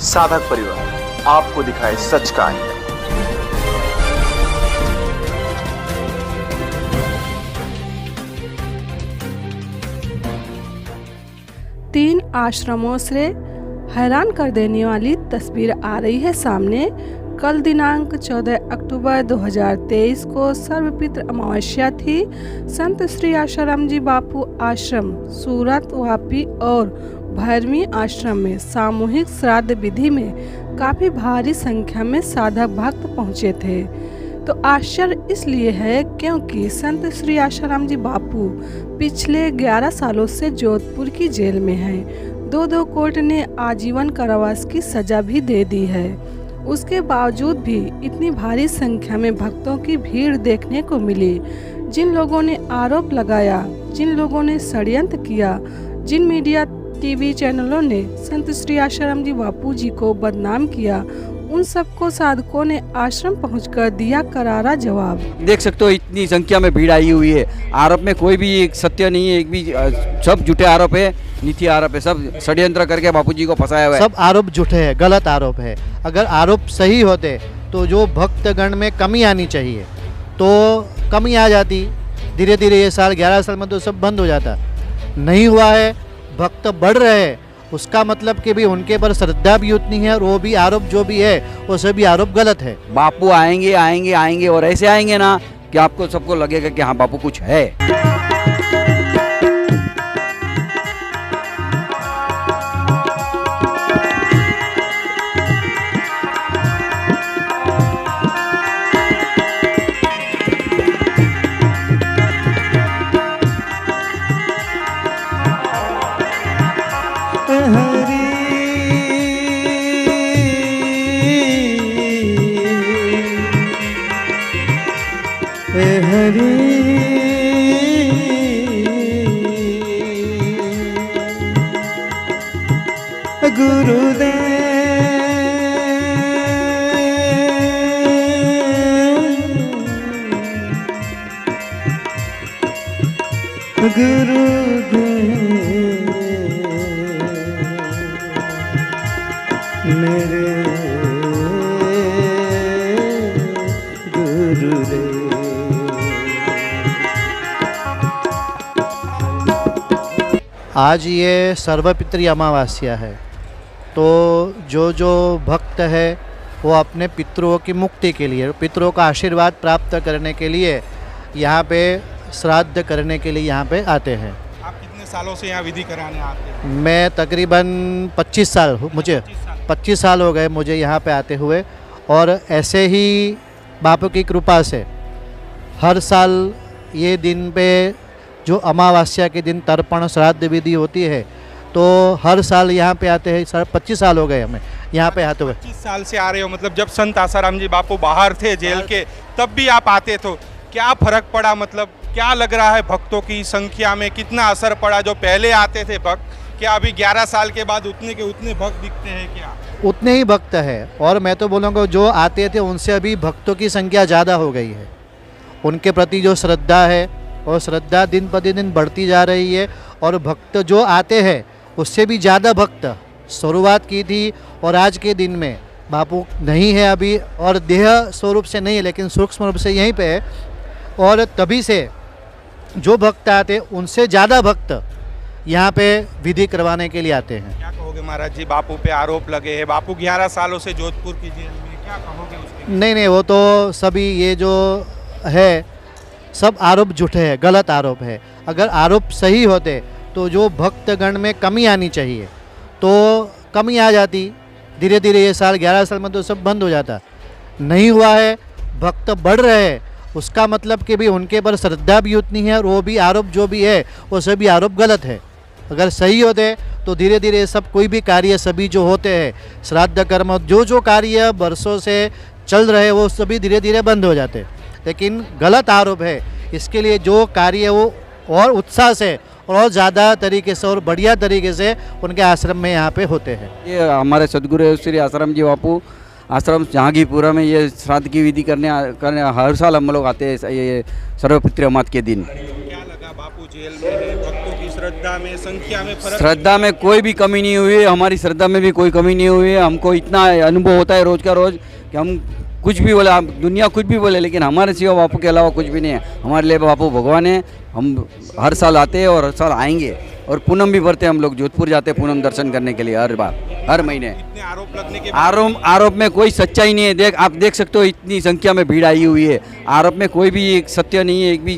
साधक परिवार आपको दिखाए सच का आईना। तीन आश्रमों से हैरान कर देने वाली तस्वीर आ रही है सामने। कल दिनांक 14 अक्टूबर 2023 को सर्वपितृ अमावस्या थी। संत श्री आसाराम जी बापू आश्रम, सूरत, वापी और भैरवी आश्रम में सामूहिक श्राद्ध विधि में काफ़ी भारी संख्या में साधक भक्त पहुँचे थे। तो आश्चर्य इसलिए है क्योंकि संत श्री आसाराम जी बापू पिछले 11 सालों से जोधपुर की जेल में हैं। दो कोर्ट ने आजीवन कारावास की सजा भी दे दी है। उसके बावजूद भी इतनी भारी संख्या में भक्तों की भीड़ देखने को मिली। जिन लोगों ने आरोप लगाया, जिन लोगों ने षड्यंत्र किया, जिन मीडिया टीवी चैनलों ने संत श्री आसाराम जी बापू जी को बदनाम किया, उन सबको साधकों ने आश्रम पहुंचकर दिया करारा जवाब। देख सकते हो इतनी संख्या में भीड़ आई हुई है। आरोप में कोई भी एक सत्य नहीं है, एक भी सब झूठे आरोप है, नीति आरोप है, सब षड्यंत्र करके बापूजी को फंसाया हुआ है। सब आरोप झूठे हैं, गलत आरोप है। अगर आरोप सही होते तो जो भक्तगण में कमी आनी चाहिए तो कमी आ जाती। धीरे धीरे ये साल 11 साल में तो सब बंद हो जाता। नहीं हुआ है, भक्त बढ़ रहे हैं, उसका मतलब कि भी उनके पर श्रद्धा भी उतनी है और वो भी आरोप जो भी है वो सभी आरोप गलत है। बापू आएंगे आएंगे आएंगे और ऐसे आएंगे ना कि आपको सबको लगेगा कि हाँ बापू कुछ है। आज ये सर्वपितृ अमावस्या है, तो जो भक्त है वो अपने पितरों की मुक्ति के लिए, पितरों का आशीर्वाद प्राप्त करने के लिए यहाँ पे श्राद्ध करने के लिए यहाँ पे आते हैं। आप कितने सालों से यहाँ विधि कराने आते हैं? मैं तकरीबन 25 साल, मुझे 25 साल हो गए मुझे यहाँ पे आते हुए। और ऐसे ही बापू की कृपा से हर साल ये दिन पे जो अमावस्या के दिन तर्पण श्राद्ध विधि होती है, तो हर साल यहाँ पे आते हैं। 25 साल हो गए हमें यहाँ पे आते हुए। 25 साल से आ रहे हो, मतलब जब संत आसाराम जी बापू बाहर थे जेल के तब भी आप आते थे। क्या फर्क पड़ा, मतलब क्या लग रहा है भक्तों की संख्या में कितना असर पड़ा? जो पहले आते थे भक्त, क्या अभी 11 साल के बाद उतने के उतने भक्त दिखते हैं? क्या उतने ही भक्त है। और मैं तो बोलूँगा जो आते थे उनसे अभी भक्तों की संख्या ज़्यादा हो गई है। उनके प्रति जो श्रद्धा है और श्रद्धा दिन प्रतिदिन बढ़ती जा रही है। और भक्त जो आते हैं उससे भी ज़्यादा भक्त शुरुआत की थी। और आज के दिन में बापू नहीं है अभी, और देह स्वरूप से नहीं है लेकिन सूक्ष्म रूप से यहीं पे है। और तभी से जो भक्त आते उनसे ज़्यादा भक्त यहाँ पे विधि करवाने के लिए आते हैं। क्या कहोगे महाराज जी, बापू पे आरोप लगे हैं, बापू 11 सालों से जोधपुर की जेल में, क्या कहोगे उसके? नहीं, वो तो सभी ये जो है सब आरोप झूठे हैं, गलत आरोप है। अगर आरोप सही होते तो जो भक्तगण में कमी आनी चाहिए तो कमी आ जाती। धीरे धीरे ये साल 11 साल में तो सब बंद हो जाता। नहीं हुआ है, भक्त बढ़ रहे हैं, उसका मतलब कि भी उनके पर श्रद्धा भी उतनी है और वो भी आरोप जो भी है वो सभी आरोप गलत है। अगर सही होते तो धीरे धीरे सब कोई भी कार्य सभी जो होते हैं श्राद्ध कर्म जो कार्य वर्षों से चल रहे वो सभी धीरे धीरे बंद हो जाते। लेकिन गलत आरोप है, इसके लिए जो कार्य वो और उत्साह से और ज़्यादा तरीके से और बढ़िया तरीके से उनके आश्रम में यहाँ पे होते हैं। ये हमारे सदगुरु श्री आसाराम जी बापू आश्रम जहांगीरपुरा में ये श्राद्ध की विधि करने हर साल हम लोग आते हैं ये सर्वपितृ अमावस्या के दिन। क्या लगा, बापू जेल में है, भक्तों की श्रद्धा में, संख्या में फर्क? श्रद्धा में कोई भी कमी नहीं हुई है, हमारी श्रद्धा में भी कोई कमी नहीं हुई है। हमको इतना अनुभव होता है रोज का रोज कि हम कुछ भी बोले, दुनिया कुछ भी बोले, लेकिन हमारे सिवा बापू के अलावा कुछ भी नहीं है। हमारे लिए बापू भगवान है। हम हर साल आते हैं और हर साल आएंगे, और पूनम भी भरते हैं। हम लोग जोधपुर जाते हैं पूनम दर्शन करने के लिए हर बार, हर महीने। इतने आरोप लगने के आरोप में कोई सच्चाई नहीं है। आप देख सकते हो इतनी संख्या में भीड़ आई हुई है। आरोप में कोई भी एक सत्य नहीं है, एक भी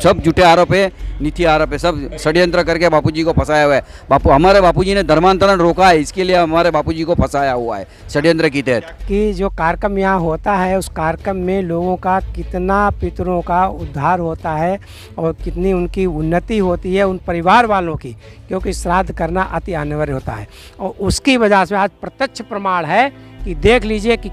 सब झूठे आरोप है, नीति आरोप है, सब षड्यंत्र करके बापूजी को फंसाया हुआ है। हमारे बापूजी ने धर्मांतरण रोका है, इसके लिए हमारे बापूजी को फंसाया हुआ है षड्यंत्र की तहत। कि जो कार्यक्रम यहाँ होता है उस कार्यक्रम में लोगों का कितना पितरों का उद्धार होता है और कितनी उनकी उन्नति होती है, उन परिवार वालों की, क्योंकि श्राद्ध करना अति अनिवार्य होता है। और उसकी वजह से आज प्रत्यक्ष प्रमाण है कि देख लीजिए कि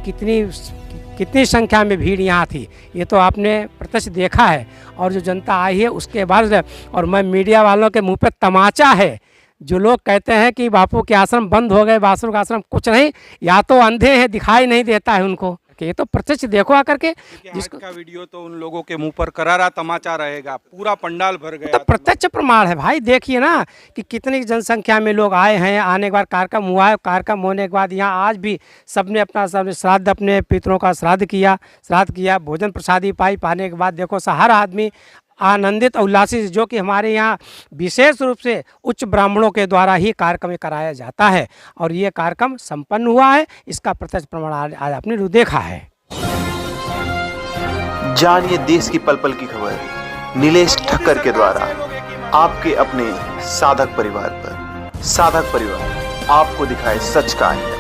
कितनी संख्या में भीड़ यहाँ थी। ये तो आपने प्रत्यक्ष देखा है। और जो जनता आई है उसके बाद, और मैं मीडिया वालों के मुंह पे तमाचा है जो लोग कहते हैं कि बापू के आश्रम बंद हो गए, बापू का आश्रम कुछ नहीं, या तो अंधे हैं, दिखाई नहीं देता है उनको। कि ये तो प्रत्यक्ष देखो आकर के। जिसका वीडियो तो उन लोगों के मुंह पर करारा तमाचा रहेगा, पूरा पंडाल भर गया। तो प्रत्यक्ष प्रमाण है भाई। देखिए ना कि कितनी जनसंख्या में लोग आए हैं। आने के बाद कार्यक्रम हुआ है, कार्यक्रम होने के बाद यहाँ आज भी सबने अपना श्राद्ध, अपने पितरों का श्राद्ध किया, भोजन प्रसादी पाने के बाद देखो हर आदमी आनंदित और उल्लासित, जो कि हमारे यहाँ विशेष रूप से उच्च ब्राह्मणों के द्वारा ही कार्यक्रम कराया जाता है। और ये कार्यक्रम संपन्न हुआ है, इसका प्रत्यक्ष प्रमाण आज आपने देखा है। जानिए देश की पल पल की खबर नीलेश ठक्कर के द्वारा आपके अपने साधक परिवार पर। साधक परिवार आपको दिखाए सच का आईना।